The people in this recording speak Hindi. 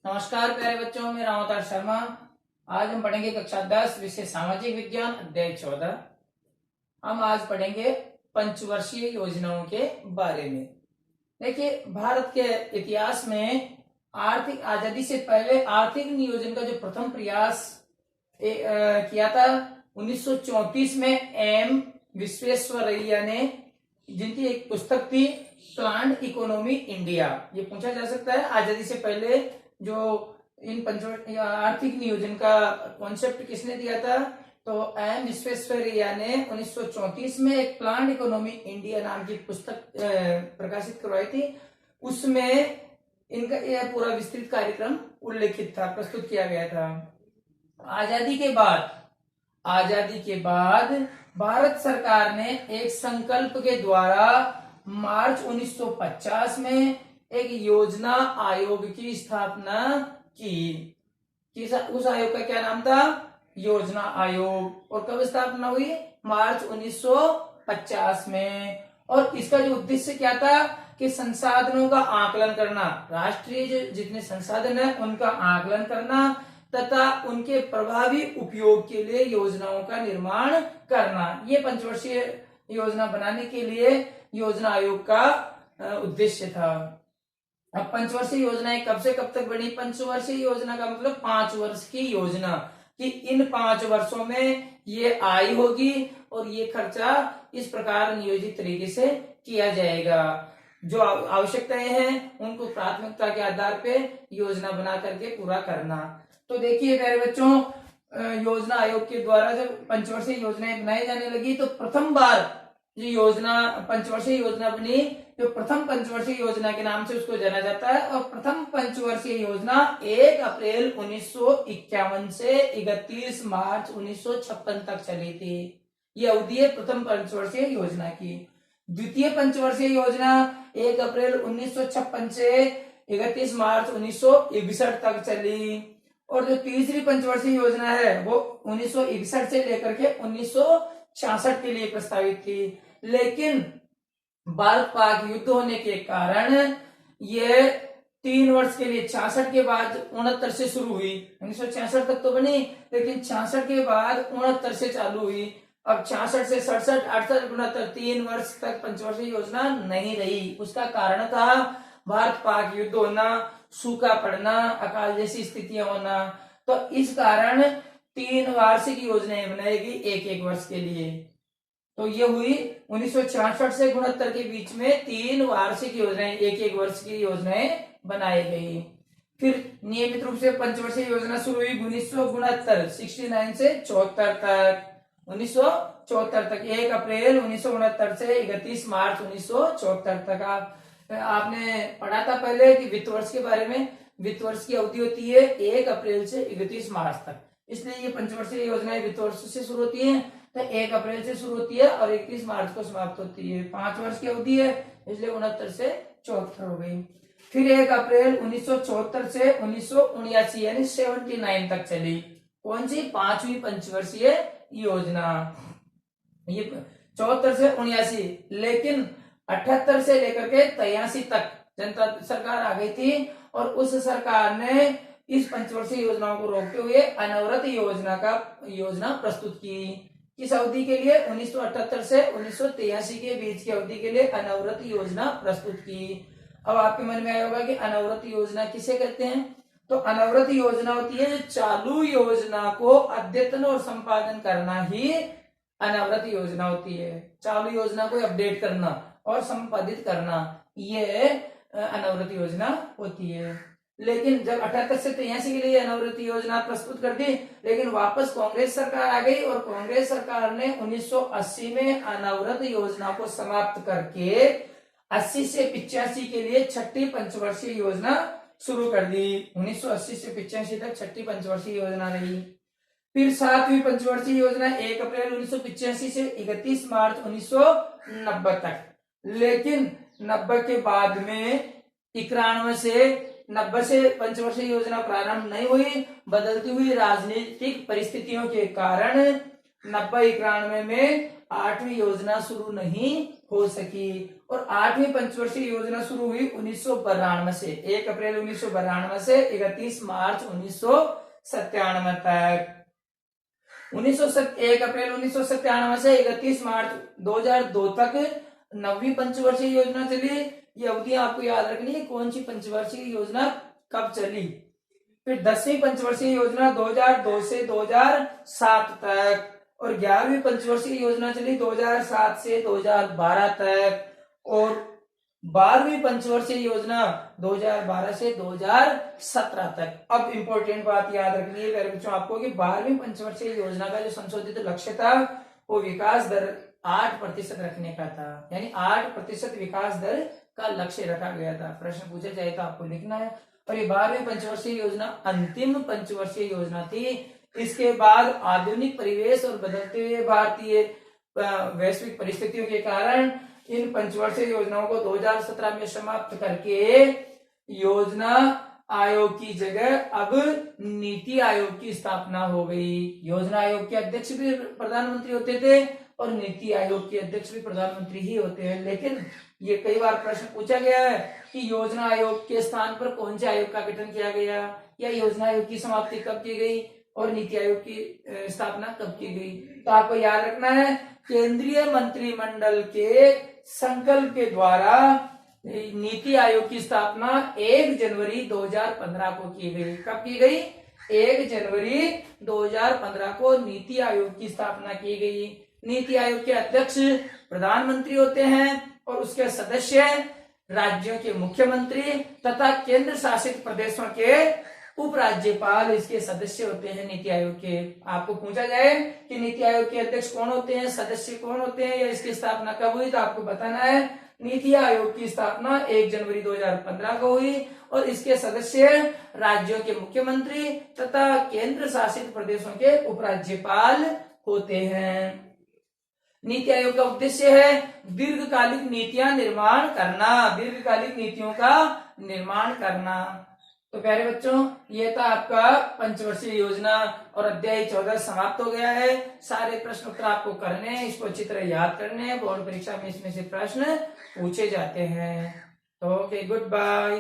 नमस्कार प्यारे बच्चों, मैं रामवतार शर्मा। आज हम पढ़ेंगे कक्षा 10 विषय सामाजिक विज्ञान अध्याय 14। हम आज पढ़ेंगे पंचवर्षीय योजनाओं के बारे में। देखिए, भारत के इतिहास में आर्थिक आजादी से पहले आर्थिक नियोजन का जो प्रथम प्रयास किया था 1934 में एम विश्वेश्वरैया ने, जिनकी एक पुस्तक थी प्लान्ड इकोनॉमी इंडिया। ये पूछा जा सकता है आजादी से पहले जो इन आर्थिक नियोजन का कॉन्सेप्ट किसने दिया था, तो एम विश्वेश्वरैया ने 1934 में एक प्लान्ड इकोनॉमी इंडिया नाम की पुस्तक प्रकाशित करवाई थी। उसमें इनका यह पूरा विस्तृत कार्यक्रम उल्लेखित था, प्रस्तुत किया गया था। आजादी के बाद भारत सरकार ने एक संकल्प के द्वारा मार्च 1950 में एक योजना आयोग की स्थापना की। उस आयोग का क्या नाम था? योजना आयोग। और कब स्थापना हुई? मार्च 1950 में। और इसका जो उद्देश्य क्या था कि संसाधनों का आकलन करना, राष्ट्रीय जितने संसाधन है उनका आकलन करना तथा उनके प्रभावी उपयोग के लिए योजनाओं का निर्माण करना। ये पंचवर्षीय योजना बनाने के लिए योजना आयोग का उद्देश्य था। अब पंचवर्षीय योजनाएं कब से कब तक बनी? पंचवर्षीय योजना का मतलब 5 वर्ष की योजना, कि इन 5 वर्षों में ये आय होगी और ये खर्चा इस प्रकार नियोजित तरीके से किया जाएगा। जो आवश्यकताएं हैं उनको प्राथमिकता के आधार पे योजना बना करके पूरा करना। तो देखिए प्यारे बच्चों, योजना आयोग के द्वारा जब पंचवर्षीय योजनाएं बनाई जाने लगी तो प्रथम बार ये योजना पंचवर्षीय योजना बनी, जो प्रथम पंचवर्षीय योजना के नाम से उसको जाना जाता है। और प्रथम पंचवर्षीय योजना 1 अप्रैल 1951 से 31 मार्च 1956 तक चली थी। ये अवधि है प्रथम पंचवर्षीय योजना की। द्वितीय पंचवर्षीय योजना 1 अप्रैल 1956 से 31 मार्च 1961 तक चली। और जो तीसरी पंचवर्षीय योजना है वो 1961 से लेकर के 1966 के लिए प्रस्तावित थी। लेकिन भारत पाक युद्ध होने के कारण ये 3 वर्ष के लिए 66 के बाद 69 से शुरू हुई। 1966 तक तो बनी, लेकिन 66 के बाद 69 से चालू हुई। अब 66 से 67, 68, 69 3 वर्ष तक पंचवर्षीय योजना नहीं रही। उसका कारण था भारत पाक युद्ध होना, सूखा पड़ना, अकाल जैसी स्थितियां होना। तो इस कारण 3 वार्षिक योजनाएं बनाएगी 1-1 वर्ष के लिए। तो ये हुई 1966 से 69 के बीच में 3 वार्षिक योजनाएं, 1-1 वर्ष की योजनाएं बनाई गई। फिर नियमित रूप से पंचवर्षीय योजना शुरू हुई 1969 से 74 तक। 1974 तक 1 अप्रैल 1969 से 31 मार्च 1974 तक। आपने पढ़ा था पहले कि वित्त वर्ष के बारे में। वित्त वर्ष की अवधि होती है 1 अप्रैल से 31 मार्च तक, इसलिए ये पंचवर्षीय योजनाएं वित्त वर्ष से शुरू होती है। तो 1 अप्रैल से शुरू होती है और 31 मार्च को समाप्त होती है। 5 वर्ष की अवधि है, इसलिए 69 से 74 हो गई। फिर 1 अप्रैल 1974 से 1979 यानी 79 तक चली। कौन सी? 5वीं पंचवर्षीय योजना। ये 74 से 79, लेकिन 78 से लेकर के 83 तक जनता सरकार आ गई थी और उस सरकार ने इस पंचवर्षीय योजनाओं को रोकते हुए अनवरत योजना प्रस्तुत की। किस अवधि के लिए? 1978 से 1983 के बीच की अवधि के लिए अनवरत योजना प्रस्तुत की। अब आपके मन में आया होगा कि अनवरत योजना किसे कहते हैं? तो अनवरत योजना होती है जो चालू योजना को अद्यतन और संपादन करना ही अनवरत योजना होती है। चालू योजना को अपडेट करना और संपादित करना, ये अनवरत योजना होती है। लेकिन जब 78 से 83 के लिए अनवरत योजना प्रस्तुत कर दी, लेकिन वापस कांग्रेस सरकार आ गई और कांग्रेस सरकार ने 1980 में अनवरत योजना को समाप्त करके 80 से 85 के लिए छठी पंचवर्षीय योजना शुरू कर दी। 1980 से 85 तक छठी पंचवर्षीय योजना रही। फिर 7वीं पंचवर्षीय योजना 1 अप्रैल 1985 से 31 मार्च 1990 तक। लेकिन 90 के बाद में 91 से 90 से पंचवर्षीय योजना प्रारंभ नहीं हुई। बदलती हुई राजनीतिक परिस्थितियों के कारण 90-91 में 8वीं योजना शुरू नहीं हो सकी। और 8वीं पंचवर्षीय योजना शुरू हुई 1992 से, 1 अप्रैल 1992 से 31 मार्च 1997 तक। 1 अप्रैल 1997 से 31 मार्च 2002 तक 9वीं पंचवर्षीय योजना चली। ये अवधि आपको याद रखनी है, कौन सी पंचवर्षीय योजना कब चली। फिर 10वीं पंचवर्षीय योजना 2002 से 2007 तक, और 11वीं पंचवर्षीय योजना चली 2007 से 2012 तक, और 12वीं पंचवर्षीय योजना 2012 से 2017 तक। अब इंपॉर्टेंट बात याद रखनी है प्यारे बच्चों आपको कि 12वीं पंचवर्षीय योजना का जो संशोधित लक्ष्य था वो विकास दर 8% रखने का था, यानी 8% विकास दर का लक्ष्य रखा गया था। प्रश्न पूछा जाए तो आपको लिखना है। और ये 12वीं पंचवर्षीय योजना अंतिम पंचवर्षीय योजना थी। इसके बाद आधुनिक परिवेश और बदलते हुए भारतीय वैश्विक परिस्थितियों के कारण इन पंचवर्षीय योजनाओं को 2017 में समाप्त करके योजना आयोग की जगह अब नीति आयोग की स्थापना हो गई। योजना आयोग के अध्यक्ष भी प्रधानमंत्री होते थे और नीति आयोग के अध्यक्ष भी प्रधानमंत्री ही होते हैं। लेकिन ये कई बार प्रश्न पूछा गया है कि योजना आयोग के स्थान पर कौन से आयोग का गठन किया गया, या योजना आयोग की समाप्ति कब की गई और नीति आयोग की स्थापना कब की गई। तो आपको याद रखना है, केंद्रीय मंत्रिमंडल के संकल्प के द्वारा नीति आयोग की स्थापना 1 जनवरी 2015 को की गई। कब की गई? 1 जनवरी 2015 को नीति आयोग की स्थापना की गई। नीति आयोग के अध्यक्ष प्रधानमंत्री होते हैं और उसके सदस्य राज्यों के मुख्यमंत्री तथा केंद्र शासित प्रदेशों के उपराज्यपाल इसके सदस्य होते हैं नीति आयोग के। आपको पूछा जाए कि नीति आयोग के अध्यक्ष कौन होते हैं, सदस्य कौन होते हैं, या इसकी स्थापना कब हुई, तो आपको बताना है नीति आयोग की स्थापना 1 जनवरी 2015 को हुई और इसके सदस्य राज्यों के मुख्यमंत्री तथा केंद्र शासित प्रदेशों के उपराज्यपाल होते हैं। नीति आयोग का उद्देश्य है दीर्घकालिक नीतियां निर्माण करना, दीर्घकालिक नीतियों का निर्माण करना। तो प्यारे बच्चों, ये था आपका पंचवर्षीय योजना और अध्याय 14 समाप्त हो गया है। सारे प्रश्न उत्तर आपको करने हैं, इसको अच्छी तरह याद करने हैं। बोर्ड परीक्षा में इसमें से प्रश्न पूछे जाते हैं। तो ओके, गुड बाय।